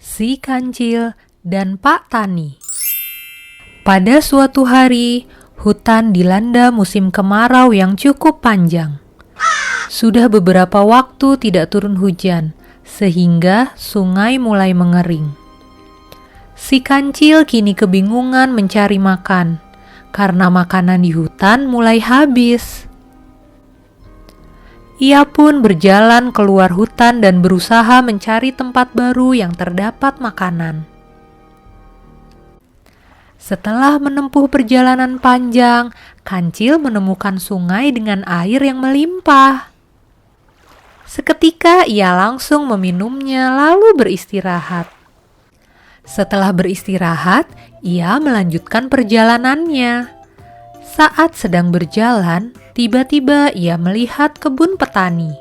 Si Kancil dan Pak Tani. Pada suatu hari, hutan dilanda musim kemarau yang cukup panjang. Sudah beberapa waktu tidak turun hujan, sehingga sungai mulai mengering. Si Kancil kini kebingungan mencari makan, karena makanan di hutan mulai habis. Ia pun berjalan keluar hutan dan berusaha mencari tempat baru yang terdapat makanan. Setelah menempuh perjalanan panjang, Kancil menemukan sungai dengan air yang melimpah. Seketika ia langsung meminumnya lalu beristirahat. Setelah beristirahat, ia melanjutkan perjalanannya. Saat sedang berjalan, tiba-tiba ia melihat kebun petani.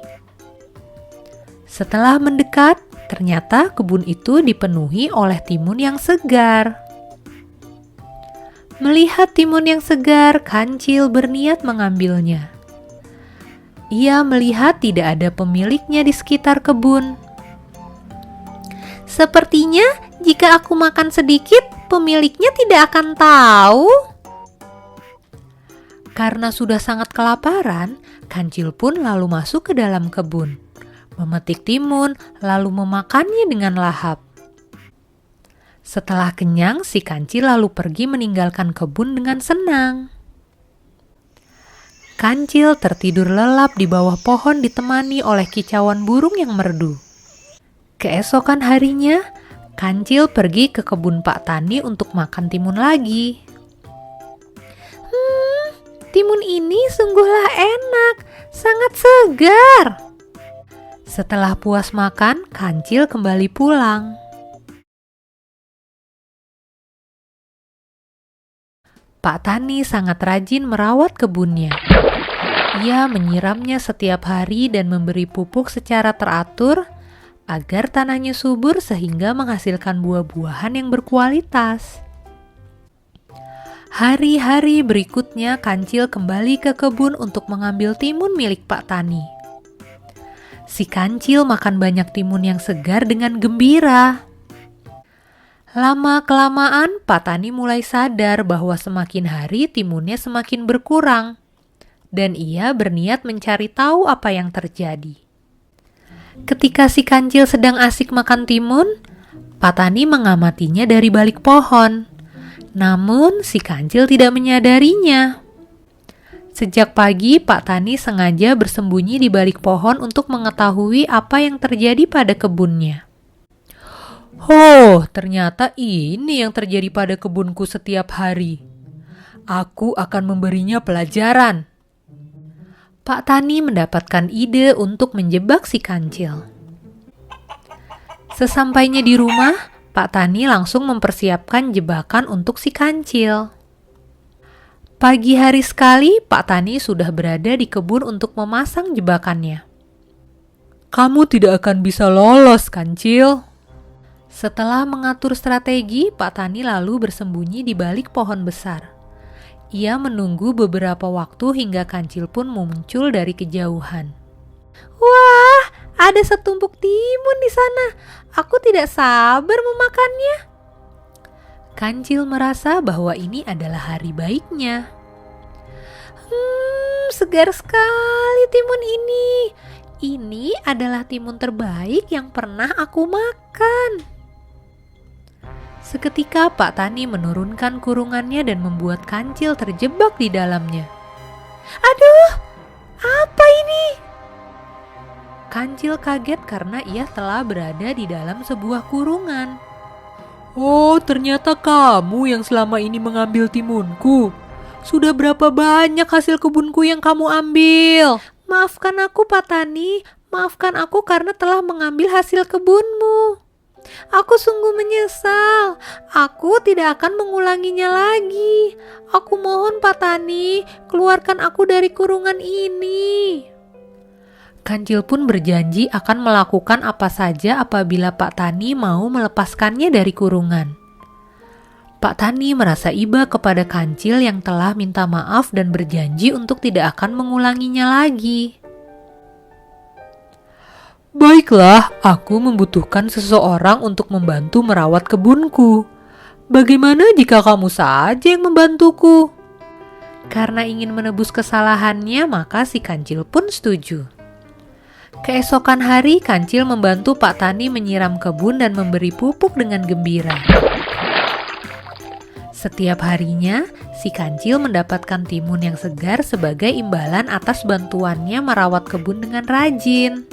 Setelah mendekat, ternyata kebun itu dipenuhi oleh timun yang segar. Melihat timun yang segar, Kancil berniat mengambilnya. Ia melihat tidak ada pemiliknya di sekitar kebun. Sepertinya jika aku makan sedikit, pemiliknya tidak akan tahu. Karena sudah sangat kelaparan, Kancil pun lalu masuk ke dalam kebun, memetik timun, lalu memakannya dengan lahap. Setelah kenyang, si Kancil lalu pergi meninggalkan kebun dengan senang. Kancil tertidur lelap di bawah pohon ditemani oleh kicauan burung yang merdu. Keesokan harinya, Kancil pergi ke kebun Pak Tani untuk makan timun lagi. Timun ini sungguhlah enak, sangat segar. Setelah puas makan, Kancil kembali pulang. Pak Tani sangat rajin merawat kebunnya. Ia menyiramnya setiap hari dan memberi pupuk secara teratur agar tanahnya subur sehingga menghasilkan buah-buahan yang berkualitas. Hari-hari berikutnya Kancil kembali ke kebun untuk mengambil timun milik Pak Tani. Si Kancil makan banyak timun yang segar dengan gembira. Lama-kelamaan Pak Tani mulai sadar bahwa semakin hari timunnya semakin berkurang, dan ia berniat mencari tahu apa yang terjadi. Ketika si Kancil sedang asik makan timun, Pak Tani mengamatinya dari balik pohon. Namun si Kancil tidak menyadarinya. Sejak pagi Pak Tani sengaja bersembunyi di balik pohon untuk mengetahui apa yang terjadi pada kebunnya. Oh, ternyata ini yang terjadi pada kebunku setiap hari. Aku akan memberinya pelajaran. Pak Tani mendapatkan ide untuk menjebak si Kancil. Sesampainya di rumah, Pak Tani langsung mempersiapkan jebakan untuk si Kancil. Pagi hari sekali, Pak Tani sudah berada di kebun untuk memasang jebakannya. Kamu tidak akan bisa lolos, Kancil. Setelah mengatur strategi, Pak Tani lalu bersembunyi di balik pohon besar. Ia menunggu beberapa waktu hingga Kancil pun muncul dari kejauhan. Wah, ada setumpuk timun di sana. Aku tidak sabar memakannya. Kancil merasa bahwa ini adalah hari baiknya. Segar sekali timun ini. Ini adalah timun terbaik yang pernah aku makan. Seketika Pak Tani menurunkan kurungannya dan membuat Kancil terjebak di dalamnya. Aduh, apa ini? Kancil kaget karena ia telah berada di dalam sebuah kurungan. Oh, ternyata kamu yang selama ini mengambil timunku. Sudah berapa banyak hasil kebunku yang kamu ambil? Maafkan aku, Pak Tani. Maafkan aku karena telah mengambil hasil kebunmu. Aku sungguh menyesal. Aku tidak akan mengulanginya lagi. Aku mohon Pak Tani, keluarkan aku dari kurungan ini. Kancil pun berjanji akan melakukan apa saja apabila Pak Tani mau melepaskannya dari kurungan. Pak Tani merasa iba kepada Kancil yang telah minta maaf dan berjanji untuk tidak akan mengulanginya lagi. Baiklah, aku membutuhkan seseorang untuk membantu merawat kebunku. Bagaimana jika kamu saja yang membantuku? Karena ingin menebus kesalahannya, maka si Kancil pun setuju. Keesokan hari, Kancil membantu Pak Tani menyiram kebun dan memberi pupuk dengan gembira. Setiap harinya, si Kancil mendapatkan timun yang segar sebagai imbalan atas bantuannya merawat kebun dengan rajin.